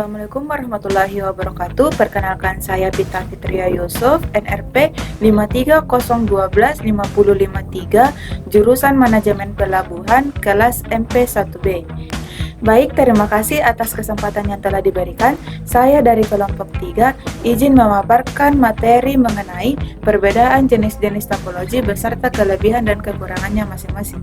Assalamualaikum warahmatullahi wabarakatuh. Perkenalkan saya Pita Fitria Yusuf, NRP 530125053, jurusan Manajemen Pelabuhan, kelas MP1B. Baik, terima kasih atas kesempatan yang telah diberikan. Saya dari kelompok 3 izin memaparkan materi mengenai perbedaan jenis-jenis topologi beserta kelebihan dan kekurangannya masing-masing.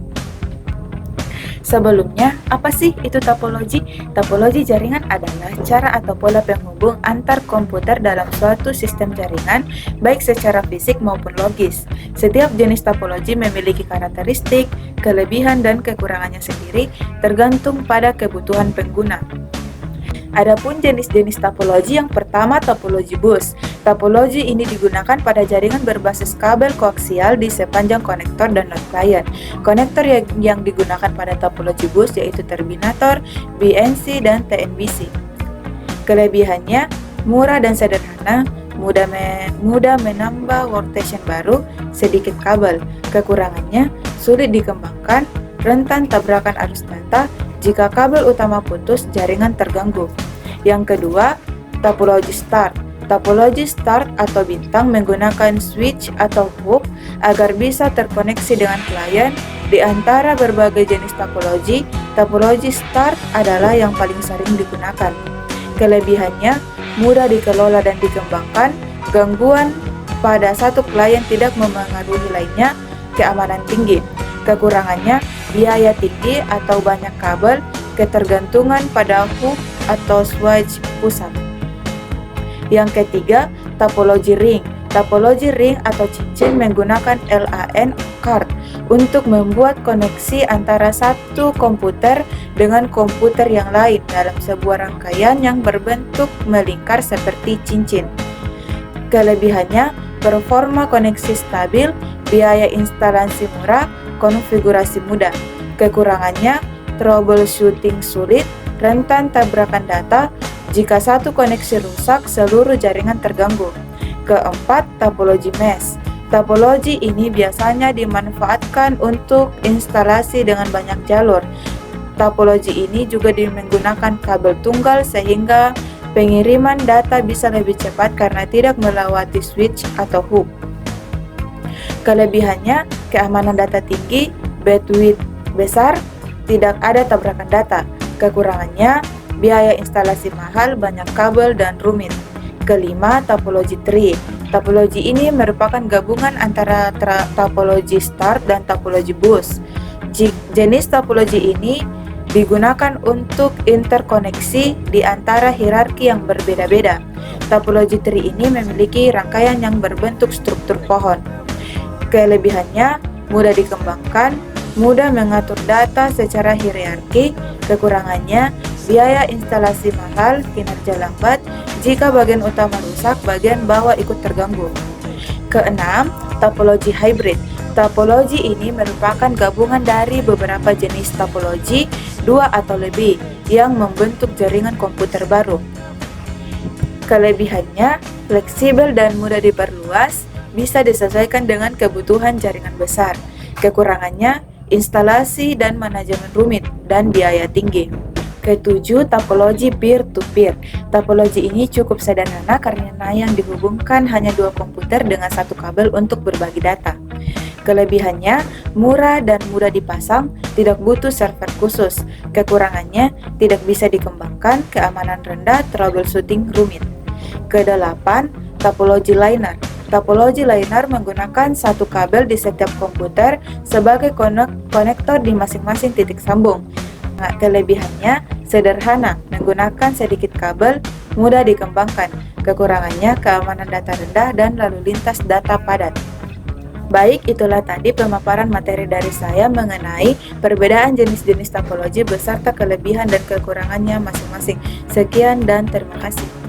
Sebelumnya, apa sih itu topologi? Topologi jaringan adalah cara atau pola penghubung antar komputer dalam suatu sistem jaringan, baik secara fisik maupun logis. Setiap jenis topologi memiliki karakteristik, kelebihan, dan kekurangannya sendiri, tergantung pada kebutuhan pengguna. Adapun jenis-jenis topologi, yang pertama topologi bus. Topologi ini digunakan pada jaringan berbasis kabel koaksial di sepanjang konektor dan non-client. Konektor yang digunakan pada topologi bus yaitu terminator, BNC, dan TNBC. Kelebihannya murah dan sederhana, mudah menambah workstation baru, sedikit kabel. Kekurangannya sulit dikembangkan, rentan tabrakan arus data. Jika kabel utama putus, jaringan terganggu. Yang kedua, topologi start. Topologi start atau bintang menggunakan switch atau hub agar bisa terkoneksi dengan klien. Di antara berbagai jenis topologi, topologi start adalah yang paling sering digunakan. Kelebihannya, mudah dikelola dan dikembangkan, gangguan pada satu klien tidak memengaruhi lainnya, keamanan tinggi. Kekurangannya, biaya tinggi atau banyak kabel, ketergantungan pada hub atau switch pusat. Yang ketiga, topologi ring. Topologi ring atau cincin menggunakan LAN card untuk membuat koneksi antara satu komputer dengan komputer yang lain dalam sebuah rangkaian yang berbentuk melingkar seperti cincin. Kelebihannya, performa koneksi stabil, biaya instalasi murah, konfigurasi mudah. Kekurangannya, troubleshooting sulit, rentan tabrakan data. Jika satu koneksi rusak, seluruh jaringan terganggu. Keempat, topologi mesh. Topologi ini biasanya dimanfaatkan untuk instalasi dengan banyak jalur. Topologi ini juga menggunakan kabel tunggal sehingga pengiriman data bisa lebih cepat karena tidak melewati switch atau hub. Kelebihannya, keamanan data tinggi, bandwidth besar, tidak ada tabrakan data. Kekurangannya, biaya instalasi mahal, banyak kabel, dan rumit. Kelima, topologi tree. Topologi ini merupakan gabungan antara topologi start dan topologi bus. Jenis topologi ini digunakan untuk interkoneksi di antara hierarki yang berbeda-beda. Topologi tree ini memiliki rangkaian yang berbentuk struktur pohon. Kelebihannya, mudah dikembangkan, mudah mengatur data secara hierarki. Kekurangannya, biaya instalasi mahal, kinerja lambat. Jika bagian utama rusak, bagian bawah ikut terganggu. Keenam, topologi hybrid. Topologi ini merupakan gabungan dari beberapa jenis topologi, dua atau lebih, yang membentuk jaringan komputer baru. Kelebihannya, fleksibel dan mudah diperluas, bisa disesuaikan dengan kebutuhan jaringan besar. Kekurangannya, instalasi dan manajemen rumit dan biaya tinggi. Ketujuh, topologi peer-to-peer. Topologi ini cukup sederhana karena yang dihubungkan hanya dua komputer dengan satu kabel untuk berbagi data. Kelebihannya, murah dan mudah dipasang, tidak butuh server khusus. Kekurangannya, tidak bisa dikembangkan, keamanan rendah, troubleshooting rumit. Kedelapan, topologi liner. Topologi liner menggunakan satu kabel di setiap komputer sebagai konektor di masing-masing titik sambung. Kelebihannya, sederhana, menggunakan sedikit kabel, mudah dikembangkan. Kekurangannya, keamanan data rendah dan lalu lintas data padat. Baik, itulah tadi pemaparan materi dari saya mengenai perbedaan jenis-jenis topologi beserta kelebihan dan kekurangannya masing-masing. Sekian dan terima kasih.